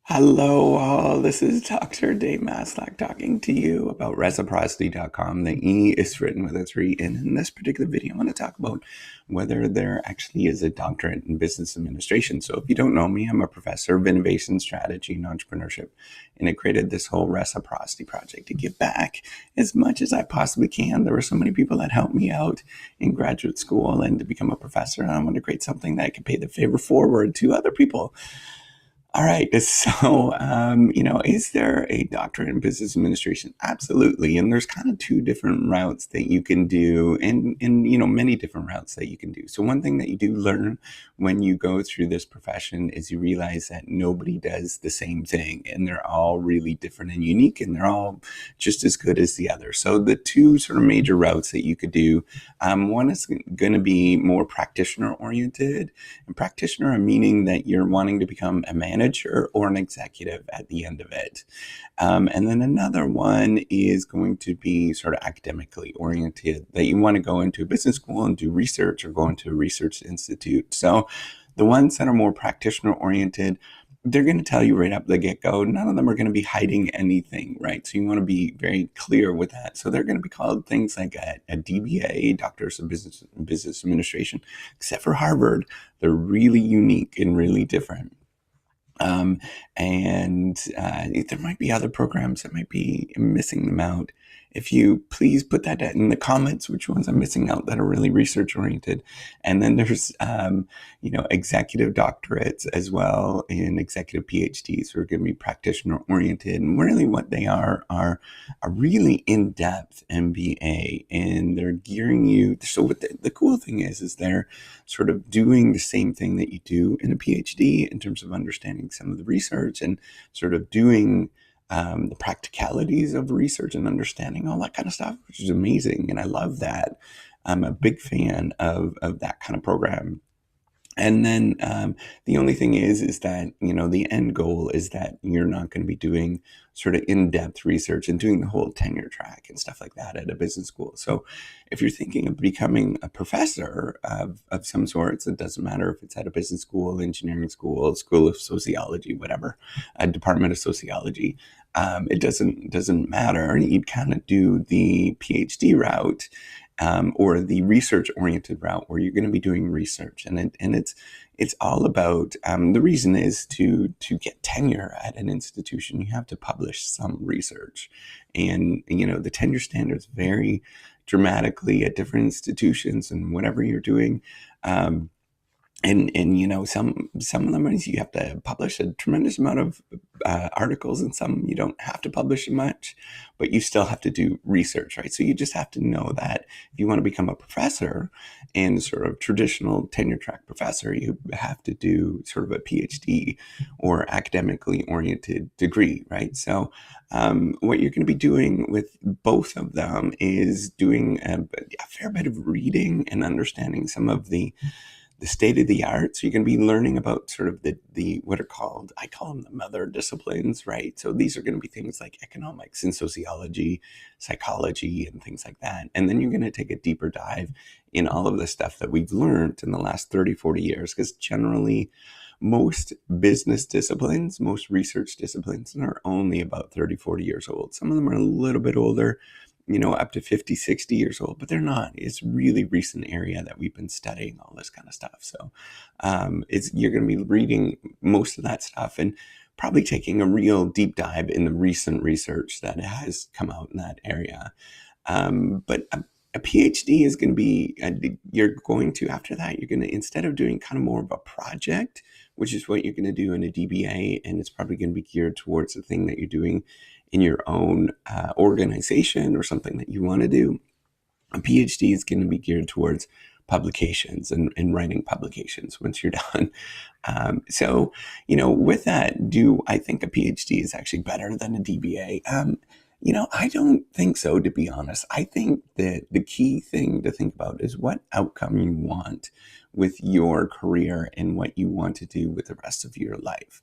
Hello, all. This is Dr. Dave Maslach talking to you about reciprocity.com. The E is written with a 3. And in this particular video, I want to talk about whether there actually is a doctorate in business administration. So if you don't know me, I'm a professor of innovation strategy and entrepreneurship. And I created this whole reciprocity project to give back as much as I possibly can. There were so many people that helped me out in graduate school and to become a professor. And I want to create something that I can pay the favor forward to other people. All right. So, is there a doctorate in business administration? Absolutely. And there's kind of two different routes that you can do and many different routes that you can do. So one thing that you do learn when you go through this profession is you realize that nobody does the same thing and they're all really different and unique and they're all just as good as the other. So the two sort of major routes that you could do, one is going to be more practitioner oriented, and practitioner meaning that you're wanting to become a manager or an executive at the end of it. And then another one is going to be sort of academically oriented, that you want to go into a business school and do research or go into a research institute. So the ones that are more practitioner oriented, they're going to tell you right up the get-go, none of them are going to be hiding anything, right? So you want to be very clear with that. So they're going to be called things like a DBA, Doctors of Business Administration, except for Harvard. They're really unique and really different. There might be other programs that might be missing them out. If you please put that in the comments, which ones I'm missing out that are really research oriented. And then there's, executive doctorates as well and executive PhDs who are going to be practitioner oriented. And really what they are a really in-depth MBA, and they're gearing you. So what the cool thing is they're sort of doing the same thing that you do in a PhD in terms of understanding some of the research and sort of doing the practicalities of research and understanding all that kind of stuff, which is amazing. And I love that. I'm a big fan of that kind of program. And then the only thing is that, the end goal is that you're not going to be doing sort of in-depth research and doing the whole tenure track and stuff like that at a business school. So if you're thinking of becoming a professor of some sorts, it doesn't matter if it's at a business school, engineering school, school of sociology, whatever, a department of sociology, it doesn't matter. You'd kind of do the PhD route. Or the research-oriented route where you're going to be doing research, and it's all about the reason is to get tenure at an institution. You have to publish some research, and the tenure standards vary dramatically at different institutions and whatever you're doing. And some of them is you have to publish a tremendous amount of articles, and some you don't have to publish much, but you still have to do research, right? So you just have to know that if you want to become a professor and sort of traditional tenure track professor, you have to do sort of a PhD or academically oriented degree, right? So what you're going to be doing with both of them is doing a fair bit of reading and understanding some of the state of the art. So you're going to be learning about sort of the what are called, I call them the mother disciplines, right? So these are going to be things like economics and sociology, psychology, and things like that. And then you're going to take a deeper dive in all of the stuff that we've learned in the last 30, 40 years, because generally most business disciplines, most research disciplines are only about 30, 40 years old. Some of them are a little bit older, up to 50, 60 years old, but they're not. It's really recent area that we've been studying all this kind of stuff. So you're going to be reading most of that stuff and probably taking a real deep dive in the recent research that has come out in that area. But a PhD is going to be, after that, you're going to, instead of doing kind of more of a project, which is what you're going to do in a DBA, and it's probably going to be geared towards the thing that you're doing in your own organization or something that you want to do. A PhD is going to be geared towards publications and writing publications once you're done. So, with that, do I think a PhD is actually better than a DBA? I don't think so, to be honest. I think that the key thing to think about is what outcome you want with your career and what you want to do with the rest of your life.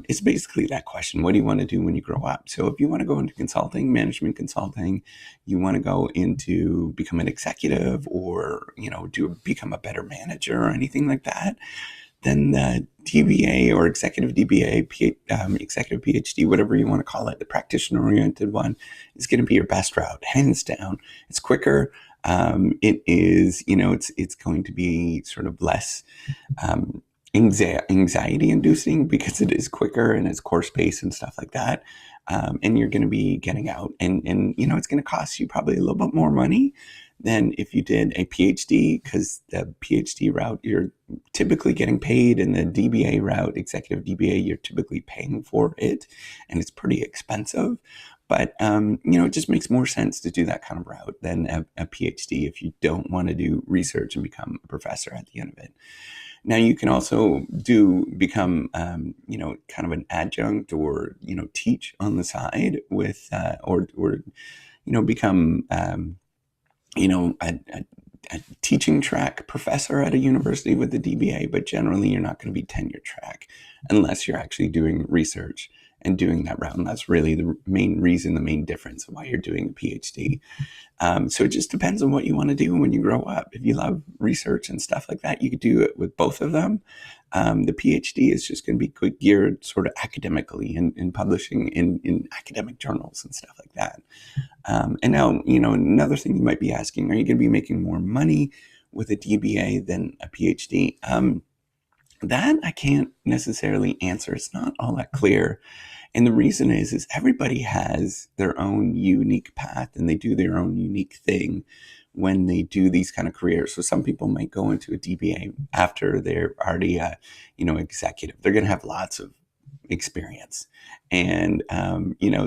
It's basically that question. What do you want to do when you grow up? So if you want to go into consulting, management consulting, you want to go into become an executive or, become a better manager or anything like that, then the DBA or executive DBA, executive PhD, whatever you want to call it, the practitioner-oriented one is going to be your best route, hands down. It's quicker. It is, it's going to be sort of less um, anxiety inducing because it is quicker and it's course based and stuff like that. And you're going to be getting out and it's going to cost you probably a little bit more money than if you did a PhD, because the PhD route, you're typically getting paid, and the DBA route, executive DBA, you're typically paying for it, and it's pretty expensive. But, it just makes more sense to do that kind of route than a PhD if you don't want to do research and become a professor at the end of it. Now, you can also become, kind of an adjunct or, teach on the side with, or become, a teaching track professor at a university with the DBA, but generally you're not going to be tenure track unless you're actually doing research and doing that route. And that's really the main reason, the main difference of why you're doing a PhD. So it just depends on what you want to do when you grow up. If you love research and stuff like that, you could do it with both of them. The PhD is just going to be geared sort of academically in publishing in academic journals and stuff like that. And now, another thing you might be asking, are you going to be making more money with a DBA than a PhD? That I can't necessarily answer. It's not all that clear. And the reason is everybody has their own unique path and they do their own unique thing when they do these kind of careers. So some people might go into a DBA after they're already a, executive. They're going to have lots of experience. And,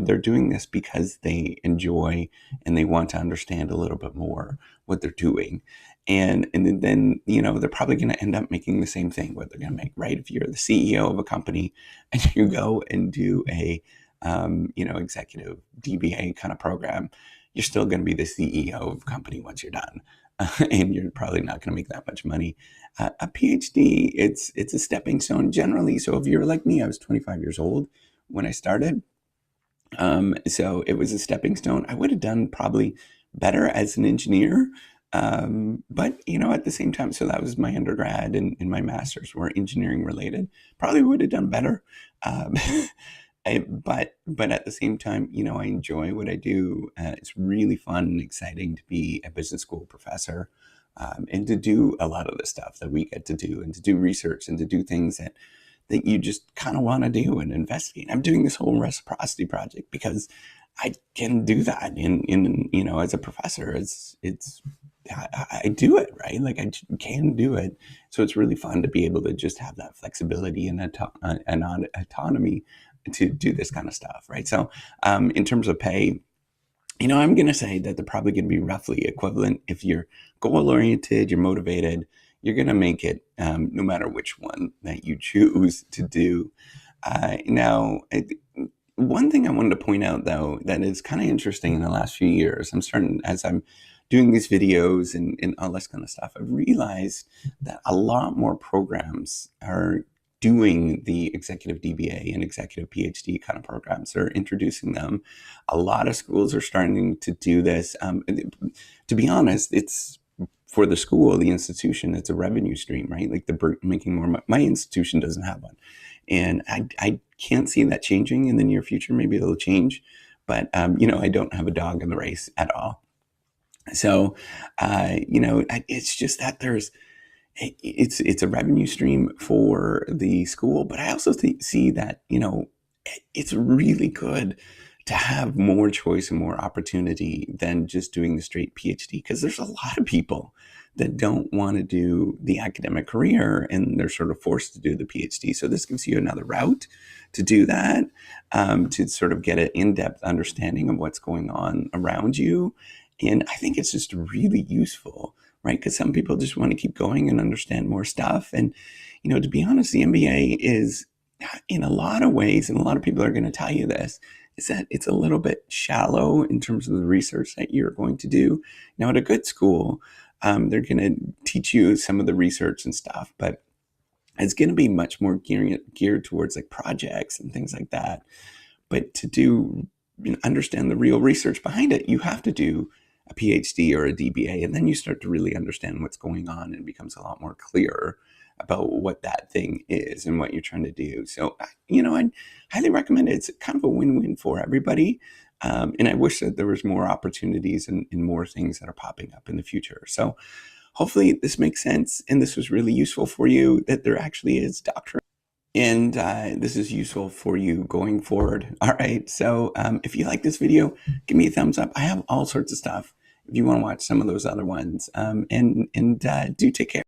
they're doing this because they enjoy and they want to understand a little bit more what they're doing. And then, they're probably going to end up making the same thing, what they're going to make, right? If you're the CEO of a company and you go and do a, executive DBA kind of program, you're still going to be the CEO of a company once you're done. And you're probably not going to make that much money. A PhD, it's a stepping stone generally. So if you're like me, I was 25 years old when I started. So it was a stepping stone. I would have done probably better as an engineer. But, at the same time, so that was my undergrad and my master's were engineering related. Probably would have done better. But at the same time, I enjoy what I do. It's really fun and exciting to be a business school professor, and to do a lot of the stuff that we get to do, and to do research and to do things that you just kind of want to do and investigate. I'm doing this whole reciprocity project because I can do that as a professor. I do it, right? Like I can do it. So it's really fun to be able to just have that flexibility and autonomy to do this kind of stuff, right? So in terms of pay, I'm going to say that they're probably going to be roughly equivalent. If you're goal-oriented, you're motivated, you're going to make it no matter which one that you choose to do. Now, one thing I wanted to point out, though, that is kind of interesting in the last few years, as I'm doing these videos and all this kind of stuff, I've realized that a lot more programs are doing the executive DBA and executive PhD kind of programs. They're introducing them. A lot of schools are starting to do this. To be honest, it's for the school, the institution, it's a revenue stream, right? Like they're making more money. My institution doesn't have one. And I can't see that changing in the near future. Maybe it'll change. But, I don't have a dog in the race at all. So, it's just that it's a revenue stream for the school, but I also see that, it's really good to have more choice and more opportunity than just doing the straight PhD, because there's a lot of people that don't want to do the academic career and they're sort of forced to do the PhD. So this gives you another route to do that, to sort of get an in-depth understanding of what's going on around you. And I think it's just really useful, right? Because some people just want to keep going and understand more stuff. And, to be honest, the MBA is, in a lot of ways, and a lot of people are going to tell you this, is that it's a little bit shallow in terms of the research that you're going to do. Now, at a good school, they're going to teach you some of the research and stuff, but it's going to be much more geared towards like projects and things like that. But to understand the real research behind it, you have to do a PhD or a DBA, and then you start to really understand what's going on, and it becomes a lot more clearer about what that thing is and what you're trying to do. So, I'd highly recommend it. It's kind of a win-win for everybody. And I wish that there was more opportunities and more things that are popping up in the future. So hopefully this makes sense and this was really useful for you, that there actually is Doctorate. And this is useful for you going forward. All right. So if you like this video, give me a thumbs up. I have all sorts of stuff if you want to watch some of those other ones. And do take care.